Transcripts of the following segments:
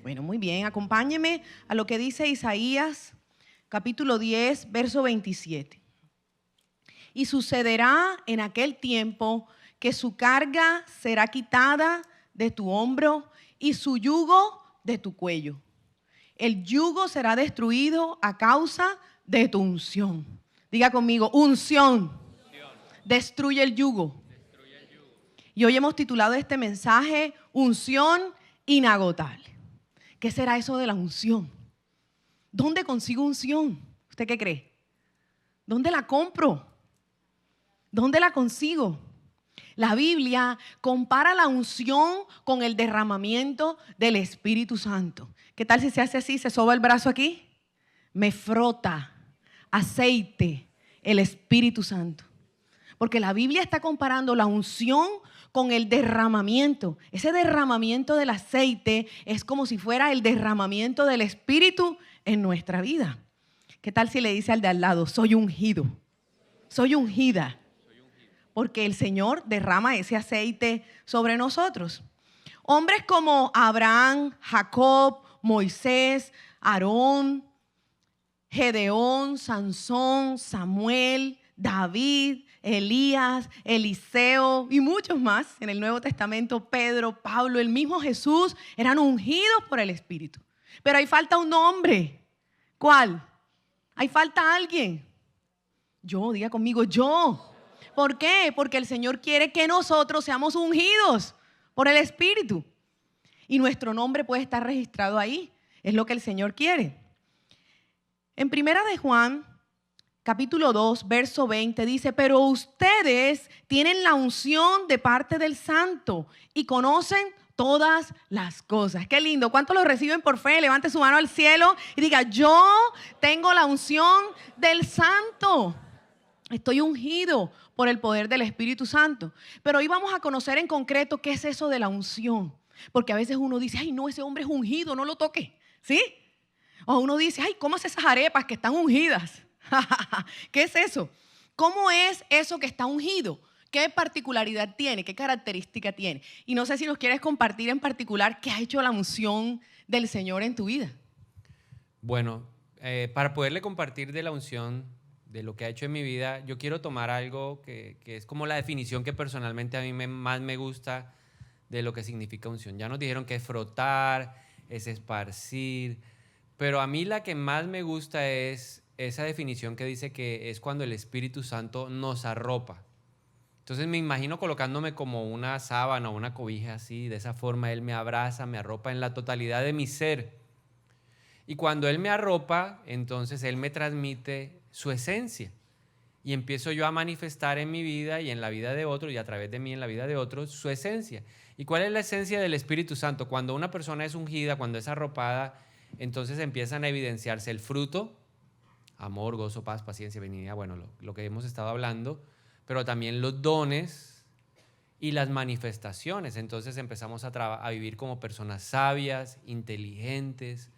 Bueno, muy bien. Acompáñeme a lo que dice Isaías, capítulo 10, verso 27. Y sucederá en aquel tiempo que su carga será quitada de tu hombro y su yugo de tu cuello. El yugo será destruido a causa de tu unción. Diga conmigo, unción. Destruye el yugo. Y hoy hemos titulado este mensaje, unción inagotable. ¿Qué será eso de la unción? ¿Dónde consigo unción? ¿Usted qué cree? ¿Dónde la compro? ¿Dónde la consigo? La Biblia compara la unción con el derramamiento del Espíritu Santo. ¿Qué tal si se hace así? Se soba el brazo aquí. Me frota aceite el Espíritu Santo. Porque la Biblia está comparando la unción con el derramamiento. Ese derramamiento del aceite es como si fuera el derramamiento del Espíritu en nuestra vida. ¿Qué tal si le dice al de al lado, soy ungido, soy ungida? Porque el Señor derrama ese aceite sobre nosotros. Hombres como Abraham, Jacob, Moisés, Aarón, Gedeón, Sansón, Samuel, David, Elías, Eliseo y muchos más en el Nuevo Testamento, Pedro, Pablo, el mismo Jesús, eran ungidos por el Espíritu. Pero ahí falta un nombre. ¿Cuál? Ahí falta alguien. Yo, diga conmigo, yo. ¿Por qué? Porque el Señor quiere que nosotros seamos ungidos por el Espíritu. Y nuestro nombre puede estar registrado ahí. Es lo que el Señor quiere. En 1 de Juan, capítulo 2, verso 20, dice, pero ustedes tienen la unción de parte del Santo y conocen todas las cosas. Qué lindo. ¿Cuántos lo reciben por fe? Levante su mano al cielo y diga, yo tengo la unción del Santo. Estoy ungido por el poder del Espíritu Santo. Pero hoy vamos a conocer en concreto qué es eso de la unción. Porque a veces uno dice, ay no, ese hombre es ungido, no lo toque. ¿Sí? O uno dice, ay, ¿cómo es esas arepas que están ungidas? ¿Qué es eso? ¿Cómo es eso que está ungido? ¿Qué particularidad tiene? ¿Qué característica tiene? Y no sé si nos quieres compartir en particular qué ha hecho la unción del Señor en tu vida. Bueno, para poderle compartir de la unción, de lo que ha hecho en mi vida, yo quiero tomar algo que es como la definición que personalmente a mí más me gusta de lo que significa unción. Ya nos dijeron que es frotar, es esparcir, pero a mí la que más me gusta es esa definición que dice que es cuando el Espíritu Santo nos arropa. Entonces me imagino colocándome como una sábana o una cobija así, de esa forma Él me abraza, me arropa en la totalidad de mi ser. Y cuando Él me arropa, entonces Él me transmite su esencia. Y empiezo yo a manifestar en mi vida y en la vida de otros y a través de mí en la vida de otros su esencia. ¿Y cuál es la esencia del Espíritu Santo? Cuando una persona es ungida, cuando es arropada, entonces empiezan a evidenciarse el fruto, amor, gozo, paz, paciencia, benignidad, bueno, lo que hemos estado hablando, pero también los dones y las manifestaciones. Entonces empezamos a vivir como personas sabias, inteligentes,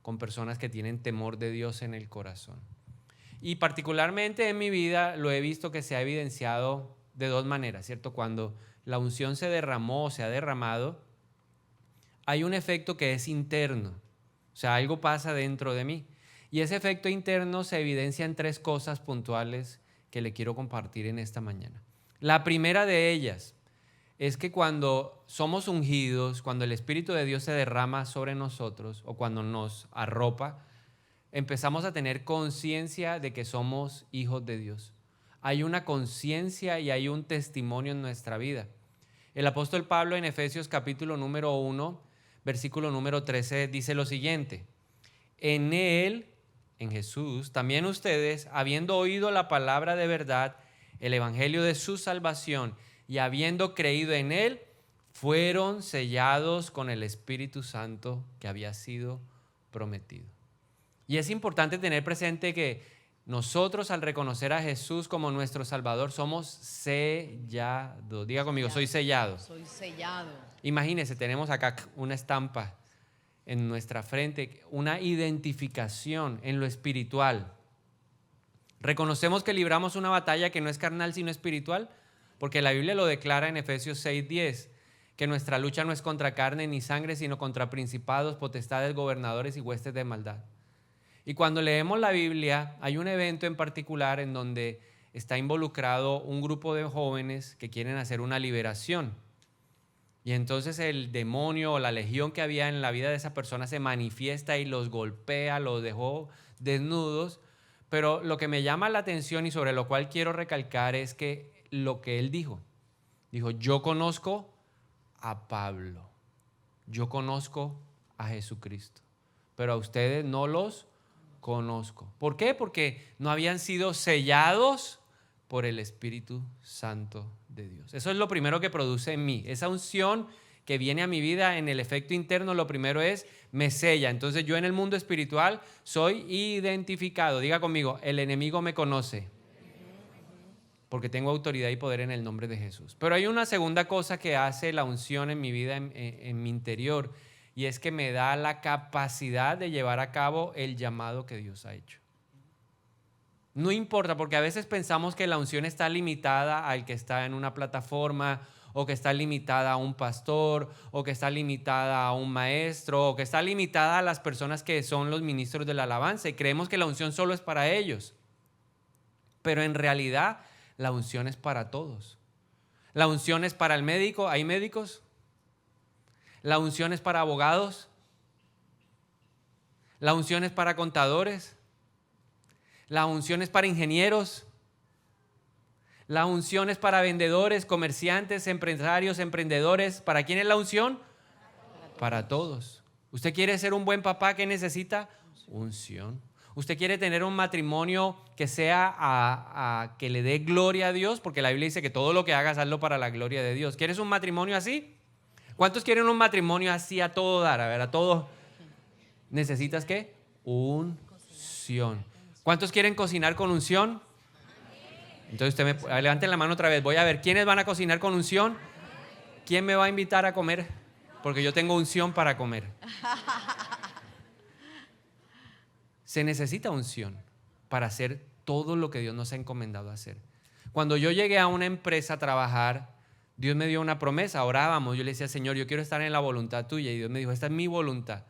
con personas que tienen temor de Dios en el corazón. Y particularmente en mi vida lo he visto que se ha evidenciado de dos maneras, ¿cierto? Cuando la unción se derramó o se ha derramado, hay un efecto que es interno, o sea, algo pasa dentro de mí. Y ese efecto interno se evidencia en tres cosas puntuales que le quiero compartir en esta mañana. La primera de ellas es que cuando somos ungidos, cuando el Espíritu de Dios se derrama sobre nosotros o cuando nos arropa, empezamos a tener conciencia de que somos hijos de Dios. Hay una conciencia y hay un testimonio en nuestra vida. El apóstol Pablo en Efesios capítulo número 1, versículo número 13 dice lo siguiente: en Él, en Jesús, también ustedes, habiendo oído la palabra de verdad, el evangelio de su salvación, y habiendo creído en Él, fueron sellados con el Espíritu Santo que había sido prometido. Y es importante tener presente que nosotros, al reconocer a Jesús como nuestro Salvador, somos sellados. Diga conmigo, soy sellado. Soy sellado. Imagínense, tenemos acá una estampa en nuestra frente, una identificación en lo espiritual. Reconocemos que libramos una batalla que no es carnal sino espiritual, porque la Biblia lo declara en Efesios 6:10, que nuestra lucha no es contra carne ni sangre, sino contra principados, potestades, gobernadores y huestes de maldad. Y cuando leemos la Biblia, hay un evento en particular en donde está involucrado un grupo de jóvenes que quieren hacer una liberación. Y entonces el demonio o la legión que había en la vida de esa persona se manifiesta y los golpea, los dejó desnudos. Pero lo que me llama la atención y sobre lo cual quiero recalcar es que lo que él dijo, yo conozco a Pablo, yo conozco a Jesucristo, pero a ustedes no los conozco. ¿Por qué? Porque no habían sido sellados por el Espíritu Santo de Dios. Eso es lo primero que produce en mí. Esa unción que viene a mi vida en el efecto interno, lo primero es, me sella. Entonces yo en el mundo espiritual soy identificado. Diga conmigo, el enemigo me conoce, porque tengo autoridad y poder en el nombre de Jesús. Pero hay una segunda cosa que hace la unción en mi vida, en mi interior, y es que me da la capacidad de llevar a cabo el llamado que Dios ha hecho. No importa, porque a veces pensamos que la unción está limitada al que está en una plataforma, o que está limitada a un pastor, o que está limitada a un maestro, o que está limitada a las personas que son los ministros de la alabanza, y creemos que la unción solo es para ellos. Pero en realidad la unción es para todos. La unción es para el médico. ¿Hay médicos? La unción es para abogados. La unción es para contadores. La unción es para ingenieros. La unción es para vendedores, comerciantes, empresarios, emprendedores. ¿Para quién es la unción? Para todos. ¿Usted quiere ser un buen papá? ¿Qué necesita? Unción. ¿Usted quiere tener un matrimonio que sea que le dé gloria a Dios? Porque la Biblia dice que todo lo que hagas, hazlo para la gloria de Dios. ¿Quieres un matrimonio así? ¿Cuántos quieren un matrimonio así a todo dar? A ver, a todo. ¿Necesitas qué? Unción. ¿Cuántos quieren cocinar con unción? Entonces levanten la mano otra vez. Voy a ver, ¿quiénes van a cocinar con unción? ¿Quién me va a invitar a comer? Porque yo tengo unción para comer. Se necesita unción para hacer todo lo que Dios nos ha encomendado hacer. Cuando yo llegué a una empresa a trabajar, Dios me dio una promesa, orábamos, yo le decía, Señor, yo quiero estar en la voluntad tuya, y Dios me dijo, esta es mi voluntad.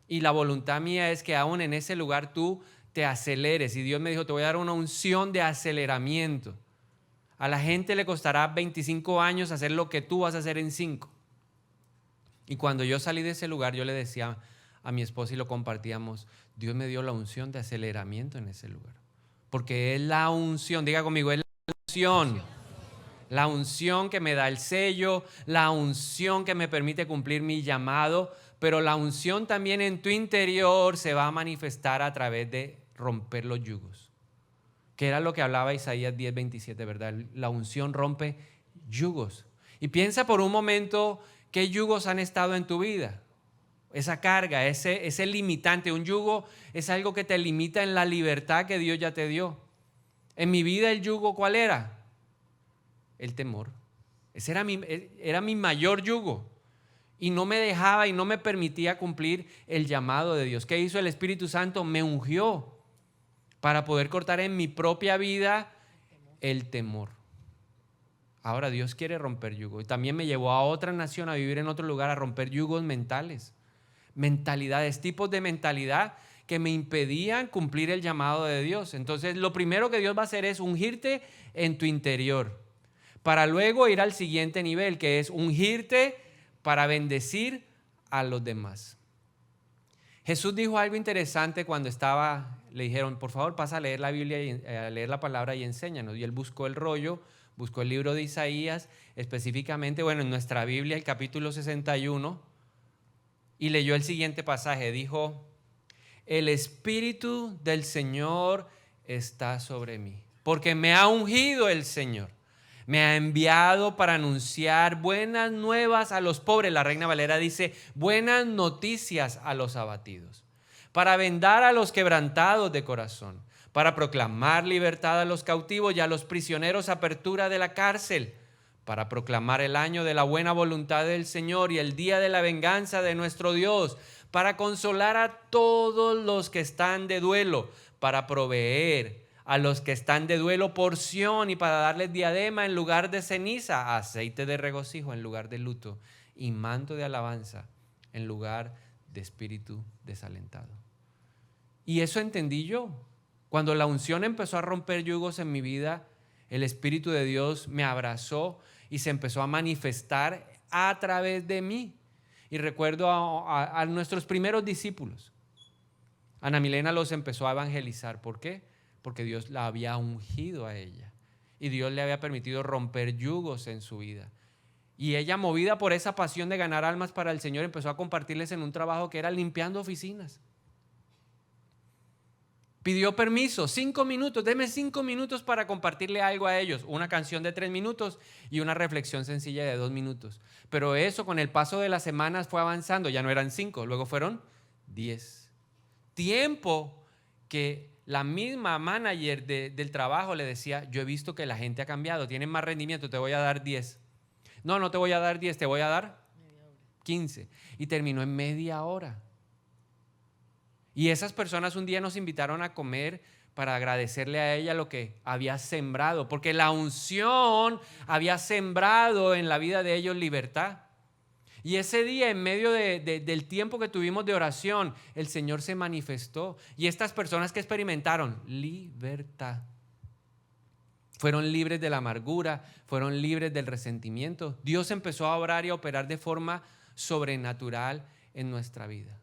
Y la voluntad mía es que aún en ese lugar tú te aceleres. Y Dios me dijo, te voy a dar una unción de aceleramiento. A la gente le costará 25 años hacer lo que tú vas a hacer en 5. Y cuando yo salí de ese lugar, yo le decía a mi esposa y lo compartíamos, Dios me dio la unción de aceleramiento en ese lugar. Porque es la unción, diga conmigo, es la unción. La unción que me da el sello, la unción que me permite cumplir mi llamado, pero la unción también en tu interior se va a manifestar a través de romper los yugos. Que era lo que hablaba Isaías 10:27, ¿verdad? La unción rompe yugos. Y piensa por un momento qué yugos han estado en tu vida. Esa carga, ese limitante. Un yugo es algo que te limita en la libertad que Dios ya te dio. En mi vida el yugo, ¿cuál era? El temor. Ese era mi mayor yugo. Y no me dejaba y no me permitía cumplir el llamado de Dios. ¿Qué hizo el Espíritu Santo? Me ungió para poder cortar en mi propia vida el temor. Ahora Dios quiere romper yugos. Y también me llevó a otra nación, a vivir en otro lugar, a romper yugos mentales. Mentalidades, tipos de mentalidad que me impedían cumplir el llamado de Dios. Entonces, lo primero que Dios va a hacer es ungirte en tu interior, para luego ir al siguiente nivel, que es ungirte para bendecir a los demás. Jesús dijo algo interesante cuando le dijeron, por favor, pasa a leer la Biblia, a leer la palabra y enséñanos. Y él buscó el rollo, buscó el libro de Isaías, específicamente, en nuestra Biblia, el capítulo 61, y leyó el siguiente pasaje. Dijo, el Espíritu del Señor está sobre mí, porque me ha ungido el Señor. Me ha enviado para anunciar buenas nuevas a los pobres. La Reina Valera dice, buenas noticias a los abatidos. Para vendar a los quebrantados de corazón. Para proclamar libertad a los cautivos y a los prisioneros apertura de la cárcel. Para proclamar el año de la buena voluntad del Señor y el día de la venganza de nuestro Dios. Para consolar a todos los que están de duelo. Para proveer A los que están de duelo, porción, y para darles diadema en lugar de ceniza, aceite de regocijo en lugar de luto, y manto de alabanza en lugar de espíritu desalentado. Y eso entendí yo. Cuando la unción empezó a romper yugos en mi vida, el Espíritu de Dios me abrazó y se empezó a manifestar a través de mí. Y recuerdo a nuestros primeros discípulos. Ana Milena los empezó a evangelizar. ¿Por qué? Porque Dios la había ungido a ella. Y Dios le había permitido romper yugos en su vida. Y ella, movida por esa pasión de ganar almas para el Señor, empezó a compartirles en un trabajo que era limpiando oficinas. Pidió permiso, 5 minutos, deme 5 minutos para compartirle algo a ellos. Una canción de 3 minutos y una reflexión sencilla de 2 minutos. Pero eso con el paso de las semanas fue avanzando, ya no eran 5, luego fueron 10. Tiempo que la misma manager del trabajo le decía, yo he visto que la gente ha cambiado, tienen más rendimiento, te voy a dar 10. No, no te voy a dar 10, te voy a dar 15. Y terminó en media hora. Y esas personas un día nos invitaron a comer para agradecerle a ella lo que había sembrado, porque la unción había sembrado en la vida de ellos libertad. Y ese día, en medio del tiempo que tuvimos de oración, el Señor se manifestó. Y estas personas que experimentaron libertad, fueron libres de la amargura, fueron libres del resentimiento. Dios empezó a obrar y a operar de forma sobrenatural en nuestra vida.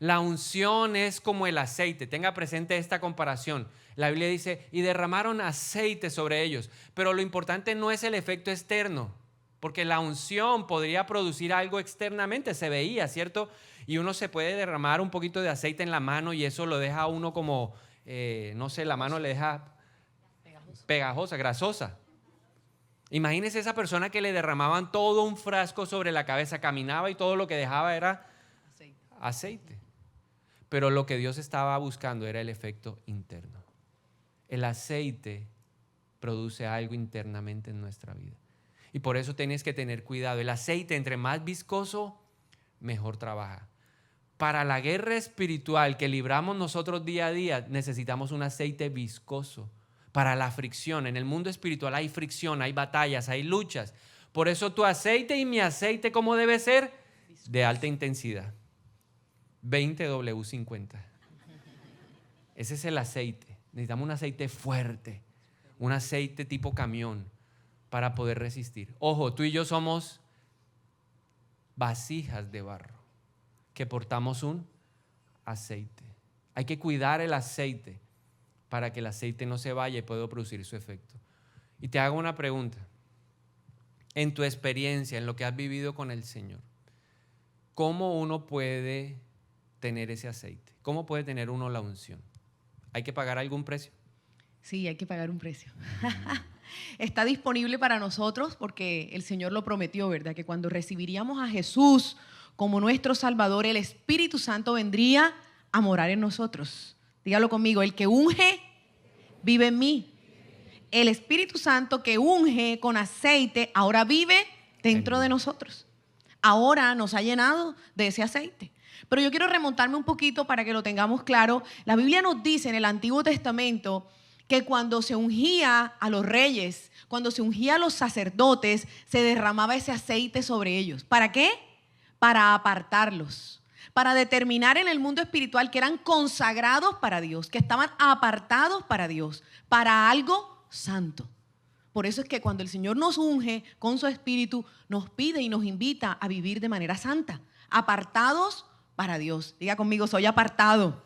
La unción es como el aceite. Tenga presente esta comparación. La Biblia dice, y derramaron aceite sobre ellos. Pero lo importante no es el efecto externo, porque la unción podría producir algo externamente, se veía, ¿cierto? Y uno se puede derramar un poquito de aceite en la mano y eso lo deja a uno como, no sé, la mano le deja pegajosa, grasosa. Imagínese esa persona que le derramaban todo un frasco sobre la cabeza, caminaba y todo lo que dejaba era aceite. Pero lo que Dios estaba buscando era el efecto interno. El aceite produce algo internamente en nuestra vida. Y por eso tienes que tener cuidado. El aceite, entre más viscoso, mejor trabaja. Para la guerra espiritual que libramos nosotros día a día, necesitamos un aceite viscoso. Para la fricción, en el mundo espiritual hay fricción, hay batallas, hay luchas. Por eso tu aceite y mi aceite, ¿cómo debe ser? De alta intensidad. 20W50. Ese es el aceite. Necesitamos un aceite fuerte, un aceite tipo camión para poder resistir. Ojo, tú y yo somos vasijas de barro que portamos un aceite. Hay que cuidar el aceite para que el aceite no se vaya y pueda producir su efecto. Y te hago una pregunta. En tu experiencia, en lo que has vivido con el Señor, ¿cómo uno puede tener ese aceite? ¿Cómo puede tener uno la unción? ¿Hay que pagar algún precio? Sí, hay que pagar un precio. Está disponible para nosotros porque el Señor lo prometió, ¿verdad? Que cuando recibiríamos a Jesús como nuestro Salvador, el Espíritu Santo vendría a morar en nosotros. Dígalo conmigo, el que unge vive en mí. El Espíritu Santo que unge con aceite ahora vive dentro de nosotros. Ahora nos ha llenado de ese aceite. Pero yo quiero remontarme un poquito para que lo tengamos claro. La Biblia nos dice en el Antiguo Testamento que cuando se ungía a los reyes, cuando se ungía a los sacerdotes, se derramaba ese aceite sobre ellos. ¿Para qué? Para apartarlos, para determinar en el mundo espiritual que eran consagrados para Dios, que estaban apartados para Dios, para algo santo. Por eso es que cuando el Señor nos unge con su Espíritu, nos pide y nos invita a vivir de manera santa, apartados para Dios. Diga conmigo, soy apartado.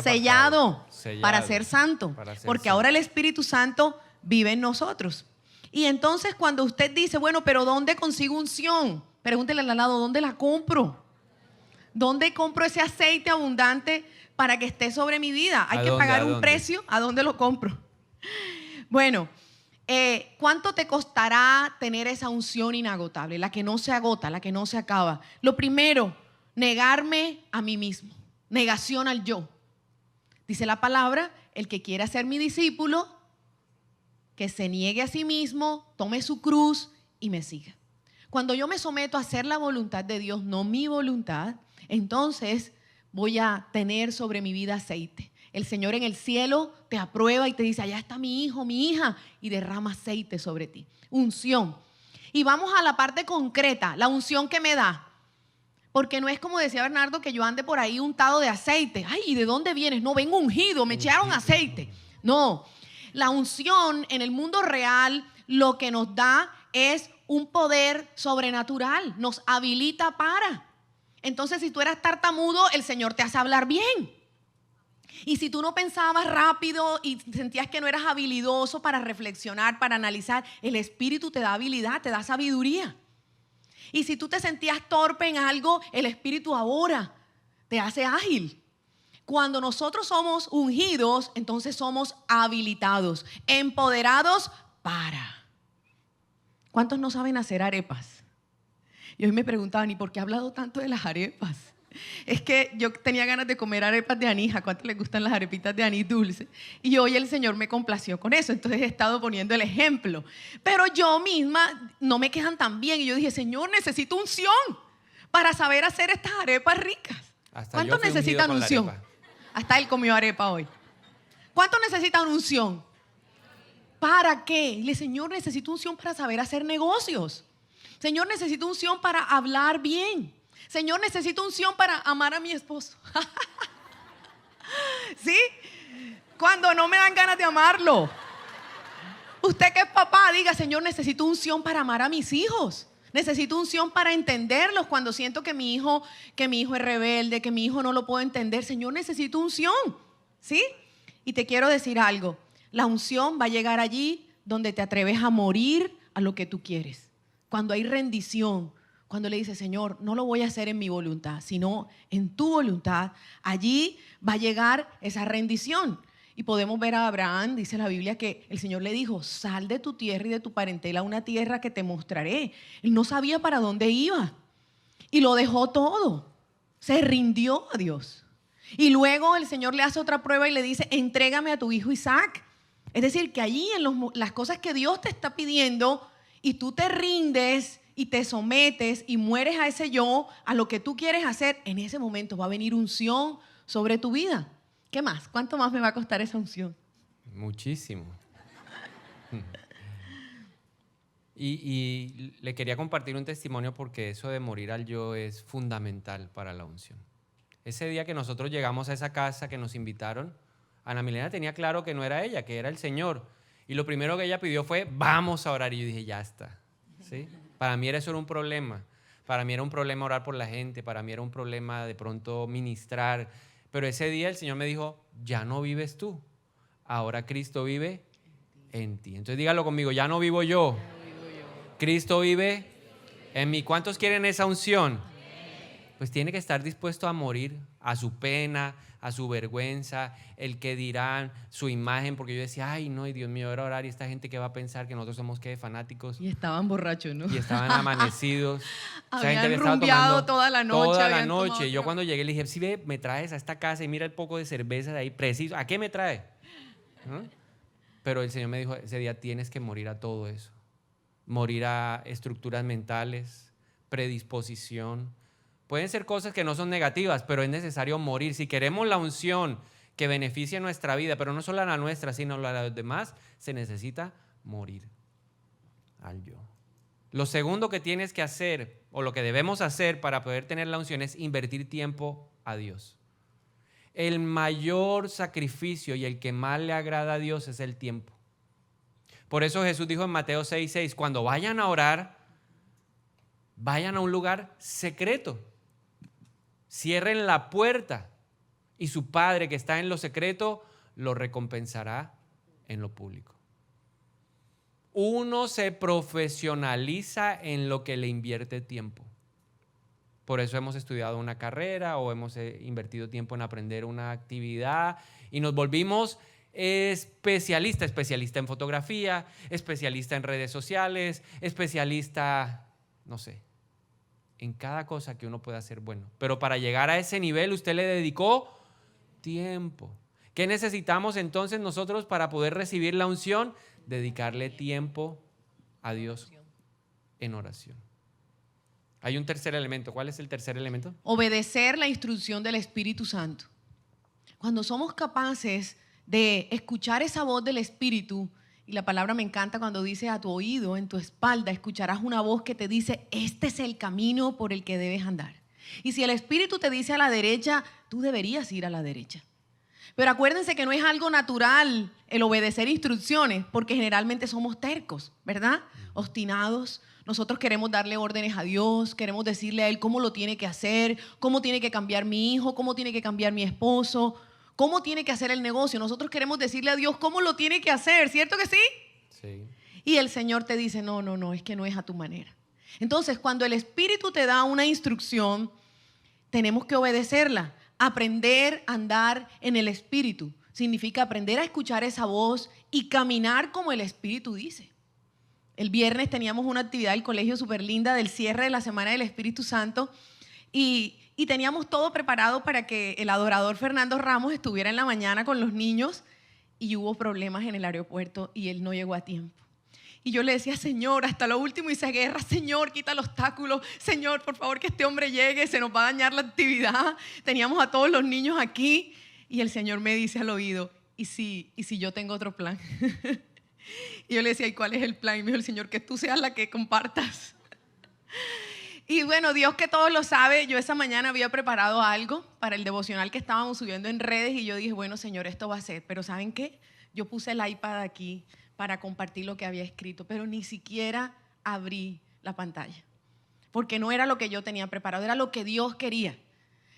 Sellado para ser santo, porque ahora el Espíritu Santo vive en nosotros. Y entonces cuando usted dice, bueno, pero ¿dónde consigo unción? Pregúntele al lado, ¿dónde la compro? ¿Dónde compro ese aceite abundante para que esté sobre mi vida? Hay que pagar un precio. ¿A dónde lo compro? Bueno, ¿cuánto te costará tener esa unción inagotable? La que no se agota, la que no se acaba. Lo primero, negarme a mí mismo. Negación al yo. Dice la palabra, el que quiera ser mi discípulo, que se niegue a sí mismo, tome su cruz y me siga. Cuando yo me someto a hacer la voluntad de Dios, no mi voluntad, entonces voy a tener sobre mi vida aceite. El Señor en el cielo te aprueba y te dice, allá está mi hijo, mi hija, y derrama aceite sobre ti. Unción. Y vamos a la parte concreta, la unción que me da. Porque no es como decía Bernardo, que yo ande por ahí untado de aceite. Ay, ¿y de dónde vienes? No, vengo ungido, me echaron aceite. No, la unción en el mundo real lo que nos da es un poder sobrenatural, nos habilita para. Entonces, si tú eras tartamudo, el Señor te hace hablar bien. Y si tú no pensabas rápido y sentías que no eras habilidoso para reflexionar, para analizar, el Espíritu te da habilidad, te da sabiduría. Y si tú te sentías torpe en algo, el Espíritu ahora te hace ágil. Cuando nosotros somos ungidos, entonces somos habilitados, empoderados para. ¿Cuántos no saben hacer arepas? Y hoy me preguntaban, ¿y por qué he hablado tanto de las arepas? Es que yo tenía ganas de comer arepas de anís. ¿A cuántos les gustan las arepitas de anís dulce? Y hoy el Señor me complació con eso. Entonces he estado poniendo el ejemplo. Pero yo misma no me quedan tan bien. Y yo dije, Señor, necesito unción para saber hacer estas arepas ricas. ¿Cuántos necesitan unción? Hasta él comió arepa hoy. ¿Cuántos necesitan unción? ¿Para qué? Le Señor, necesito unción para saber hacer negocios. Señor, necesito unción para hablar bien. Señor, necesito unción para amar a mi esposo. ¿Sí? Cuando no me dan ganas de amarlo. Usted que es papá, diga, Señor, necesito unción para amar a mis hijos. Necesito unción para entenderlos cuando siento que mi hijo es rebelde, que mi hijo no lo puedo entender. Señor, necesito unción. ¿Sí? Y te quiero decir algo. La unción va a llegar allí donde te atreves a morir a lo que tú quieres. Cuando hay rendición, cuando le dices, Señor, no lo voy a hacer en mi voluntad, sino en tu voluntad, allí va a llegar esa rendición. Y podemos ver a Abraham, dice la Biblia, que el Señor le dijo, sal de tu tierra y de tu parentela a una tierra que te mostraré. Él no sabía para dónde iba y lo dejó todo. Se rindió a Dios. Y luego el Señor le hace otra prueba y le dice, entrégame a tu hijo Isaac. Es decir, que allí en las cosas que Dios te está pidiendo y tú te rindes y te sometes y mueres a ese yo, a lo que tú quieres hacer, en ese momento va a venir unción sobre tu vida. ¿Qué más? ¿Cuánto más me va a costar esa unción? Muchísimo. Y le quería compartir un testimonio porque eso de morir al yo es fundamental para la unción. Ese día que nosotros llegamos a esa casa que nos invitaron, Ana Milena tenía claro que no era ella, que era el Señor. Y lo primero que ella pidió fue, vamos a orar. Y yo dije, ya está. ¿Sí? Para mí eso era un problema. Para mí era un problema orar por la gente. Para mí era un problema de pronto ministrar. Pero ese día el Señor me dijo, ya no vives tú. Ahora Cristo vive en ti. Entonces dígalo conmigo, ya no vivo yo. Cristo vive en mí. ¿Cuántos quieren esa unción? Pues tiene que estar dispuesto a morir a su pena, a su vergüenza, el que dirán, su imagen, porque yo decía, ay no, y Dios mío, era orar y esta gente que va a pensar que nosotros somos ¿qué? Fanáticos. Y estaban borrachos, ¿no? Y estaban amanecidos. Habían rumbeado toda la noche. Toda la noche. Yo cuando llegué le dije, sí, ve, me traes a esta casa y mira el poco de cerveza de ahí, preciso. ¿A qué me trae? ¿No? Pero el Señor me dijo, ese día tienes que morir a todo eso. Morir a estructuras mentales, predisposición. Pueden ser cosas que no son negativas, pero es necesario morir. Si queremos la unción que beneficie nuestra vida, pero no solo la nuestra, sino la de los demás, se necesita morir al yo. Lo segundo que tienes que hacer, o lo que debemos hacer para poder tener la unción, es invertir tiempo a Dios. El mayor sacrificio y el que más le agrada a Dios es el tiempo. Por eso Jesús dijo en Mateo 6:6, cuando vayan a orar, vayan a un lugar secreto. Cierren la puerta y su Padre que está en lo secreto lo recompensará en lo público. Uno se profesionaliza en lo que le invierte tiempo. Por eso hemos estudiado una carrera o hemos invertido tiempo en aprender una actividad y nos volvimos especialista en fotografía, especialista en redes sociales, especialista, no sé, en cada cosa que uno pueda hacer bueno. Pero para llegar a ese nivel usted le dedicó tiempo. ¿Qué necesitamos entonces nosotros para poder recibir la unción? Dedicarle tiempo a Dios en oración. Hay un tercer elemento. ¿Cuál es el tercer elemento? Obedecer la instrucción del Espíritu Santo. Cuando somos capaces de escuchar esa voz del Espíritu, y la palabra me encanta cuando dice a tu oído, en tu espalda, escucharás una voz que te dice, este es el camino por el que debes andar. Y si el Espíritu te dice a la derecha, tú deberías ir a la derecha. Pero acuérdense que no es algo natural el obedecer instrucciones, porque generalmente somos tercos, ¿verdad? Obstinados. Nosotros queremos darle órdenes a Dios, queremos decirle a Él cómo lo tiene que hacer, cómo tiene que cambiar mi hijo, cómo tiene que cambiar mi esposo, cómo tiene que hacer el negocio. Nosotros queremos decirle a Dios cómo lo tiene que hacer, ¿cierto que sí? Sí. Y el Señor te dice, no, es que no es a tu manera. Entonces, cuando el Espíritu te da una instrucción, tenemos que obedecerla. Aprender a andar en el Espíritu significa aprender a escuchar esa voz y caminar como el Espíritu dice. El viernes teníamos una actividad del colegio súper linda del cierre de la Semana del Espíritu Santo y teníamos todo preparado para que el adorador Fernando Ramos estuviera en la mañana con los niños y hubo problemas en el aeropuerto y él no llegó a tiempo. Y yo le decía, Señor, hasta lo último hice guerra, Señor, quita el obstáculo, Señor, por favor que este hombre llegue, se nos va a dañar la actividad. Teníamos a todos los niños aquí y el Señor me dice al oído, ¿y si yo tengo otro plan? Y yo le decía, ¿y cuál es el plan? Y me dijo el Señor, que tú seas la que compartas. Y bueno, Dios que todo lo sabe, yo esa mañana había preparado algo para el devocional que estábamos subiendo en redes y yo dije, bueno, Señor, esto va a ser, pero ¿saben qué? Yo puse el iPad aquí para compartir lo que había escrito, pero ni siquiera abrí la pantalla, porque no era lo que yo tenía preparado, era lo que Dios quería.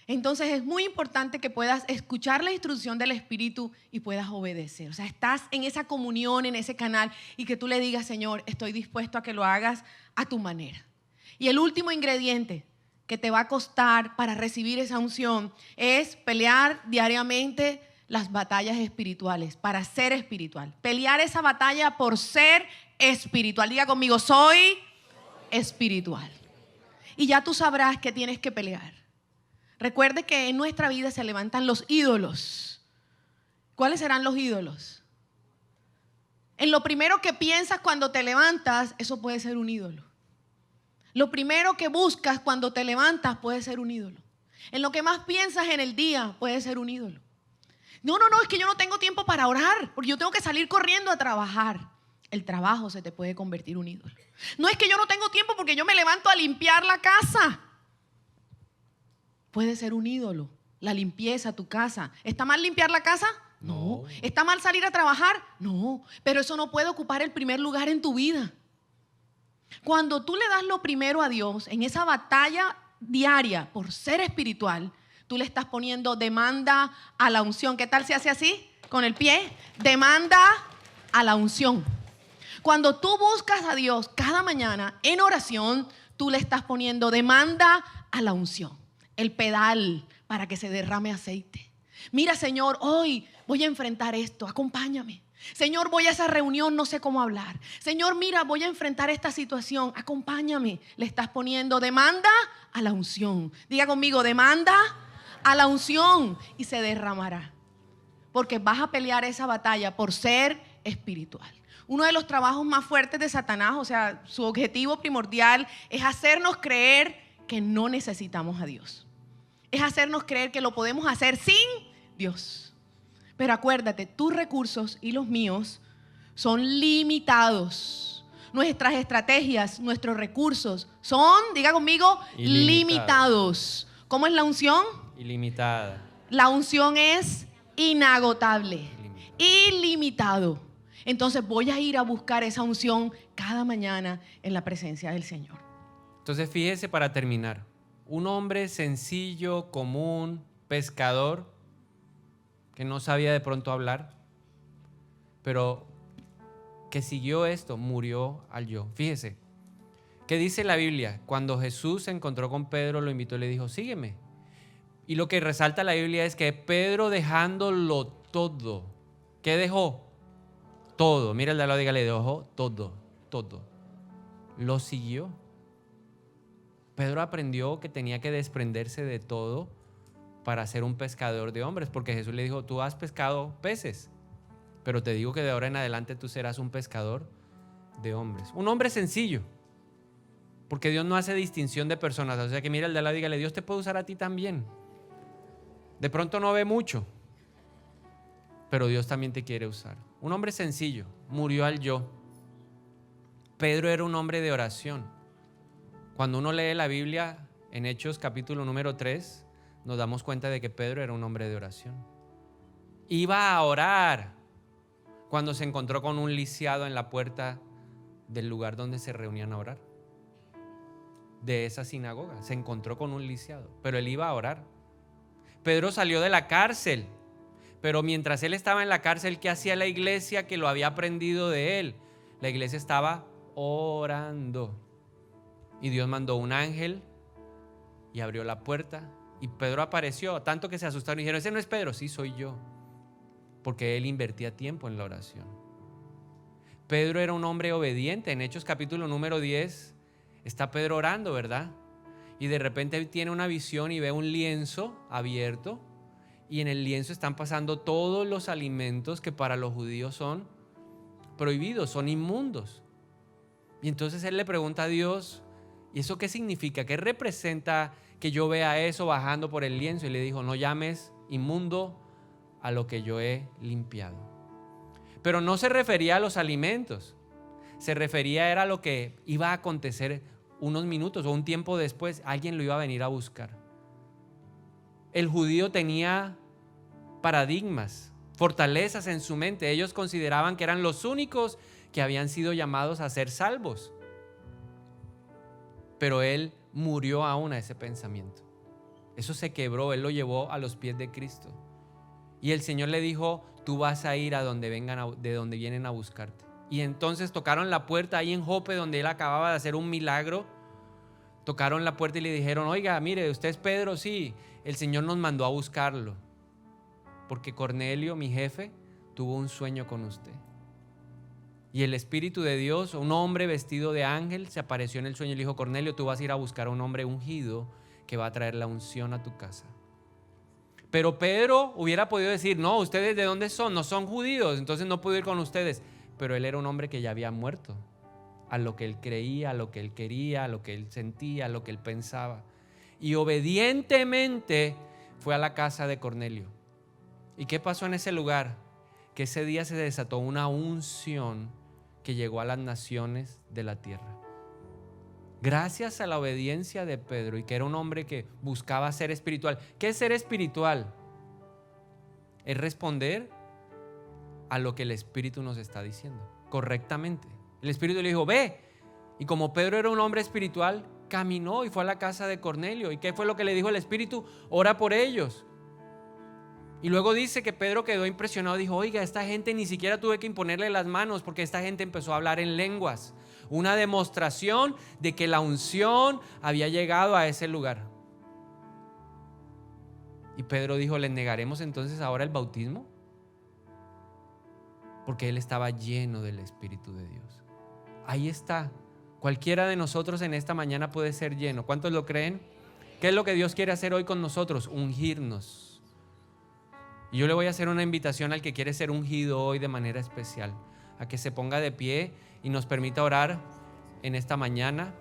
Entonces es muy importante que puedas escuchar la instrucción del Espíritu y puedas obedecer. O sea, estás en esa comunión, en ese canal y que tú le digas, Señor, estoy dispuesto a que lo hagas a tu manera. Y el último ingrediente que te va a costar para recibir esa unción es pelear diariamente las batallas espirituales, para ser espiritual. Pelear esa batalla por ser espiritual. Diga conmigo, soy espiritual. Y ya tú sabrás que tienes que pelear. Recuerde que en nuestra vida se levantan los ídolos. ¿Cuáles serán los ídolos? En lo primero que piensas cuando te levantas, eso puede ser un ídolo. Lo primero que buscas cuando te levantas puede ser un ídolo. En lo que más piensas en el día puede ser un ídolo. No, es que yo no tengo tiempo para orar, porque yo tengo que salir corriendo a trabajar. El trabajo se te puede convertir en un ídolo. No es que yo no tengo tiempo porque yo me levanto a limpiar la casa. Puede ser un ídolo, la limpieza, tu casa. ¿Está mal limpiar la casa? No. ¿Está mal salir a trabajar? No. Pero eso no puede ocupar el primer lugar en tu vida. Cuando tú le das lo primero a Dios, en esa batalla diaria por ser espiritual, tú le estás poniendo demanda a la unción. ¿Qué tal se hace así? Con el pie. Demanda a la unción. Cuando tú buscas a Dios cada mañana en oración, tú le estás poniendo demanda a la unción. El pedal para que se derrame aceite. Mira, Señor, hoy voy a enfrentar esto, acompáñame. Señor, voy a esa reunión, no sé cómo hablar. Señor, mira, voy a enfrentar esta situación, acompáñame. Le estás poniendo demanda a la unción. Diga conmigo, demanda a la unción y se derramará. Porque vas a pelear esa batalla por ser espiritual. Uno de los trabajos más fuertes de Satanás, o sea, su objetivo primordial es hacernos creer que no necesitamos a Dios. Es hacernos creer que lo podemos hacer sin Dios. Pero acuérdate, tus recursos y los míos son limitados. Nuestras estrategias, nuestros recursos son, diga conmigo, limitados. ¿Cómo es la unción? Ilimitada. La unción es inagotable, ilimitado. Entonces voy a ir a buscar esa unción cada mañana en la presencia del Señor. Entonces fíjese para terminar, un hombre sencillo, común, pescador, que no sabía de pronto hablar, pero que siguió esto, murió al yo. Fíjese, ¿qué dice la Biblia? Cuando Jesús se encontró con Pedro, lo invitó y le dijo, sígueme. Y lo que resalta la Biblia es que Pedro dejándolo todo, ¿qué dejó? Todo. Mira el de al lado, dígale, dejó todo. Lo siguió. Pedro aprendió que tenía que desprenderse de todo para ser un pescador de hombres, porque Jesús le dijo, tú has pescado peces, pero te digo que de ahora en adelante tú serás un pescador de hombres. Un hombre sencillo, porque Dios no hace distinción de personas. O sea que mira el de al lado, dígale, Dios te puede usar a ti también. De pronto no ve mucho, pero Dios también te quiere usar. Un hombre sencillo, murió al yo. Pedro era un hombre de oración. Cuando uno lee la Biblia en Hechos capítulo número 3, nos damos cuenta de que Pedro era un hombre de oración. Iba a orar cuando se encontró con un lisiado en la puerta del lugar donde se reunían a orar. De esa sinagoga, se encontró con un lisiado, pero él iba a orar. Pedro salió de la cárcel, pero mientras él estaba en la cárcel, ¿qué hacía la iglesia que lo había aprendido de él? La iglesia estaba orando. Y Dios mandó un ángel y abrió la puerta y Pedro apareció, tanto que se asustaron y dijeron: ese no es Pedro. Sí, soy yo, porque él invertía tiempo en la oración. Pedro era un hombre obediente. En Hechos capítulo número 10 está Pedro orando, ¿verdad? Y de repente él tiene una visión y ve un lienzo abierto, y en el lienzo están pasando todos los alimentos que para los judíos son prohibidos, son inmundos. Y entonces él le pregunta a Dios: ¿y eso qué significa? ¿Qué representa que yo vea eso bajando por el lienzo? Y le dijo: no llames inmundo a lo que yo he limpiado. Pero no se refería a los alimentos, se refería era a lo que iba a acontecer unos minutos o un tiempo después. Alguien lo iba a venir a buscar. El judío tenía paradigmas, fortalezas en su mente. Ellos consideraban que eran los únicos que habían sido llamados a ser salvos. Pero él murió aún a ese pensamiento. Eso se quebró, él lo llevó a los pies de Cristo. Y el Señor le dijo: tú vas a ir a donde de donde vienen a buscarte. Y entonces tocaron la puerta ahí en Jope, donde él acababa de hacer un milagro. Tocaron la puerta y le dijeron: oiga, mire, ¿usted es Pedro? Sí, el Señor nos mandó a buscarlo, porque Cornelio, mi jefe, tuvo un sueño con usted. Y el Espíritu de Dios, un hombre vestido de ángel, se apareció en el sueño y le dijo: Cornelio, tú vas a ir a buscar a un hombre ungido que va a traer la unción a tu casa. Pero Pedro hubiera podido decir: no, ¿ustedes de dónde son? No son judíos, entonces no puedo ir con ustedes. Pero él era un hombre que ya había muerto a lo que él creía, a lo que él quería, a lo que él sentía, a lo que él pensaba. Y obedientemente fue a la casa de Cornelio. ¿Y qué pasó en ese lugar? Que ese día se desató una unción que llegó a las naciones de la tierra. Gracias a la obediencia de Pedro, y que era un hombre que buscaba ser espiritual. ¿Qué es ser espiritual? Es responder a lo que el Espíritu nos está diciendo correctamente. El Espíritu le dijo: ve. Y como Pedro era un hombre espiritual, caminó y fue a la casa de Cornelio. ¿Y qué fue lo que le dijo el Espíritu? Ora por ellos. Y luego dice que Pedro quedó impresionado. Dijo: oiga, esta gente ni siquiera tuve que imponerle las manos, porque esta gente empezó a hablar en lenguas. Una demostración de que la unción había llegado a ese lugar. Y Pedro dijo: ¿les negaremos entonces ahora el bautismo? Porque él estaba lleno del Espíritu de Dios. Ahí está. Cualquiera de nosotros en esta mañana puede ser lleno. ¿Cuántos lo creen? ¿Qué es lo que Dios quiere hacer hoy con nosotros? Ungirnos. Y yo le voy a hacer una invitación al que quiere ser ungido hoy de manera especial, a que se ponga de pie y nos permita orar en esta mañana.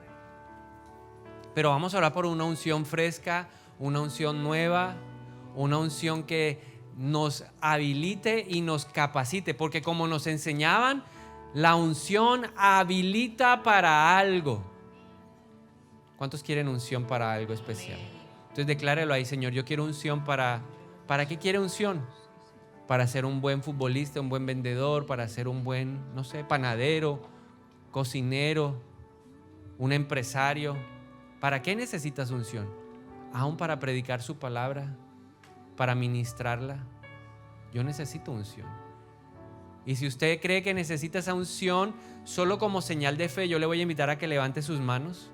Pero vamos a orar por una unción fresca, una unción nueva, una unción que nos habilite y nos capacite, porque como nos enseñaban, la unción habilita para algo. ¿Cuántos quieren unción para algo especial? Entonces declárelo ahí: Señor, yo quiero unción para ¿qué quiere unción? Para ser un buen futbolista, un buen vendedor, para ser un buen, no sé, panadero, cocinero, un empresario. ¿Para qué necesitas unción? Aún para predicar su palabra, para ministrarla. Yo necesito unción. Y si usted cree que necesita esa unción solo como señal de fe, yo le voy a invitar a que levante sus manos.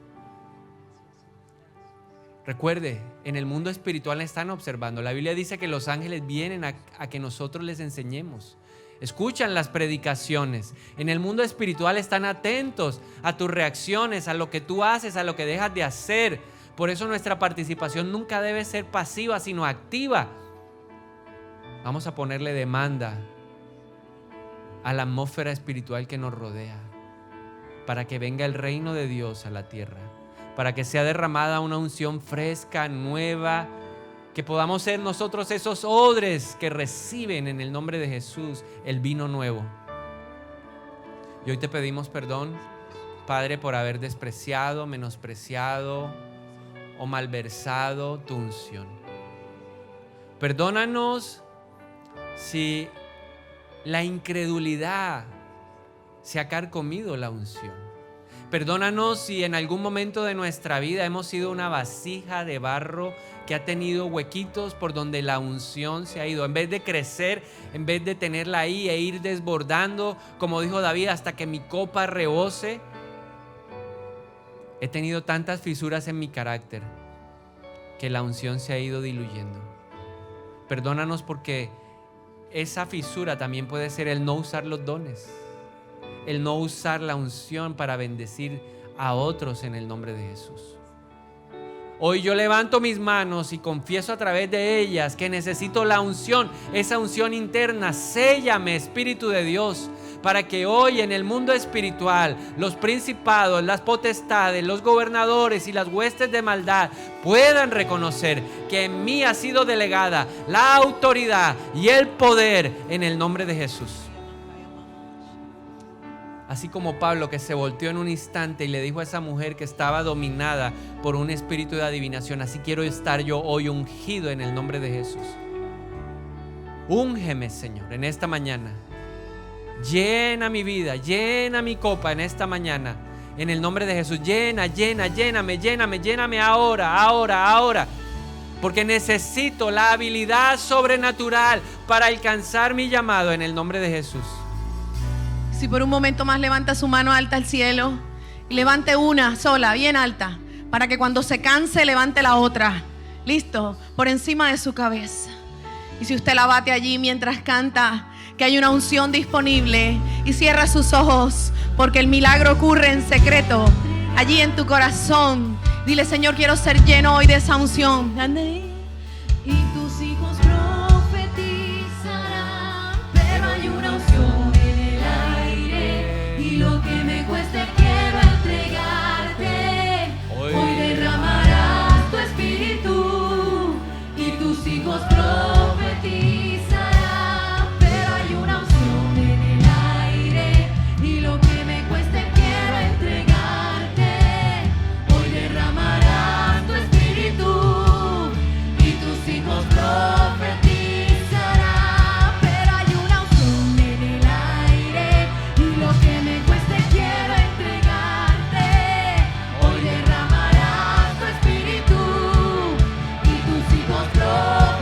Recuerde, en el mundo espiritual están observando. La Biblia dice que los ángeles vienen a que nosotros les enseñemos. Escuchan las predicaciones. En el mundo espiritual están atentos a tus reacciones, a lo que tú haces, a lo que dejas de hacer. Por eso nuestra participación nunca debe ser pasiva, sino activa. Vamos a ponerle demanda a la atmósfera espiritual que nos rodea, para que venga el reino de Dios a la tierra, para que sea derramada una unción fresca, nueva, Que podamos ser nosotros esos odres que reciben en el nombre de Jesús el vino nuevo. Y hoy te pedimos perdón, Padre, por haber despreciado, menospreciado o malversado tu unción. Perdónanos si la incredulidad se ha carcomido la unción. Perdónanos si en algún momento de nuestra vida hemos sido una vasija de barro que ha tenido huequitos por donde la unción se ha ido. En vez de crecer, en vez de tenerla ahí e ir desbordando, como dijo David, hasta que mi copa rebose, he tenido tantas fisuras en mi carácter que la unción se ha ido diluyendo. Perdónanos porque esa fisura también puede ser el no usar los dones, el no usar la unción para bendecir a otros en el nombre de Jesús. Hoy yo levanto mis manos y confieso a través de ellas que necesito la unción, esa unción interna. Séllame, Espíritu de Dios, para que hoy en el mundo espiritual los principados, las potestades, los gobernadores y las huestes de maldad puedan reconocer que en mí ha sido delegada la autoridad y el poder en el nombre de Jesús. Así como Pablo, que se volteó en un instante y le dijo a esa mujer que estaba dominada por un espíritu de adivinación, así quiero estar yo hoy ungido en el nombre de Jesús. Úngeme, Señor, en esta mañana. Llena mi vida, llena mi copa en esta mañana. En el nombre de Jesús, lléname ahora. Porque necesito la habilidad sobrenatural para alcanzar mi llamado en el nombre de Jesús. Si por un momento más levanta su mano alta al cielo y levante una sola, bien alta, para que cuando se canse levante la otra. Listo, por encima de su cabeza. Y si usted la bate allí mientras canta, que hay una unción disponible, y cierra sus ojos, porque el milagro ocurre en secreto, allí en tu corazón. Dile: Señor, quiero ser lleno hoy de esa unción. Y tus hijos profetizarán, pero hay una unción en el aire, y lo que me cueste quiero entregarte. Hoy derramarás tu espíritu, y tus hijos profetizarán, pero hay una unción en el aire, y lo que me cueste quiero entregarte. Hoy derramarás tu espíritu, y tus hijos profetizarán, pero hay una unción en el aire, y lo que me cueste quiero entregarte. Hoy derramarás tu espíritu, y tus hijos profetizarán.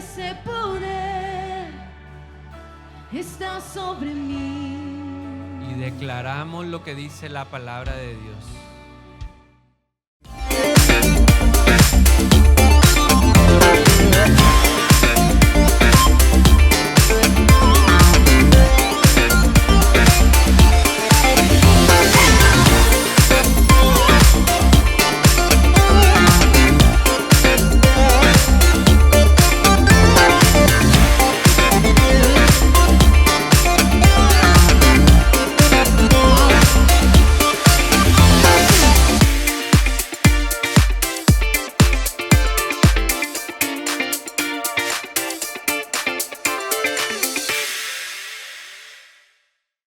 ese poder está sobre mí. Y declaramos lo que dice la palabra de Dios.